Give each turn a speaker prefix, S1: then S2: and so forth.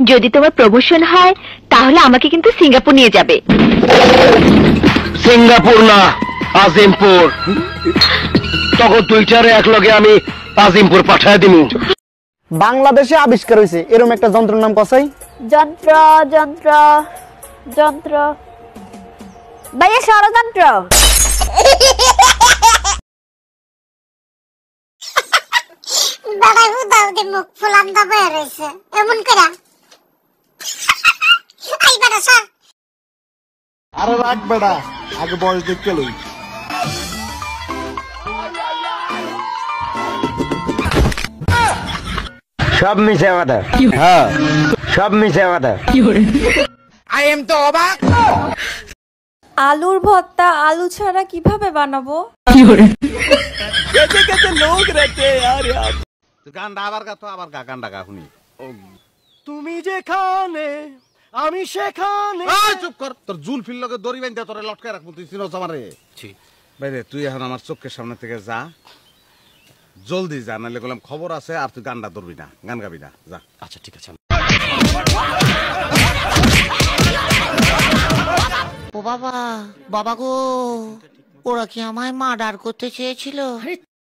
S1: যদি তোমার প্রমোশন হয় তাহলে আমাকে কিন্তু সিঙ্গাপুর নিয়ে যাবে।
S2: সিঙ্গাপুর না, আজিমপুর। তখন দুইটারে একলগে আমি আজিমপুর পাঠায় দিমু।
S3: বাংলাদেশে আবিষ্কার হয়েছে এরকম একটা যন্ত্রের নাম কসাই?
S4: যন্ত্র যন্ত্র যন্ত্র ভাইয়া, ষড়যন্ত্র।
S5: দাঁড়াবো দাউদের মুখ ফুলাম দাবায় রয়েছে এমন করে। আই বেটা সর।
S3: আরে রাখ বেটা, আগে বয়স দেখতে লই।
S2: সব মিশে কথা। হ্যাঁ, সব মিশে কথা।
S6: আই এম তো অবাক।
S7: আলুর ভর্তা আলু ছাড়া কিভাবে বানাবো?
S6: গানটা আবার গা, তো আবার গা, গানটা গা শুনি।
S3: তুমি যেখানে আমি সেখানে।
S6: চুপ কর, তোর জুল ফিল লগে দড়ি বাইন্ধা তোরে লটকায় রাখবো, তুই চিনোস আমারে? বাইরে তুই এখন আমার চোখের সামনে থেকে যা, জলদি যা, নাহলে বললাম খবর আছে আর তুই গানটা ধরবি না, গান গাবি না, যা।
S3: আচ্ছা ঠিক আছে।
S5: ও বাবা, বাবা গো, ওরা কি আমায় মার্ডার করতে চেয়েছিল?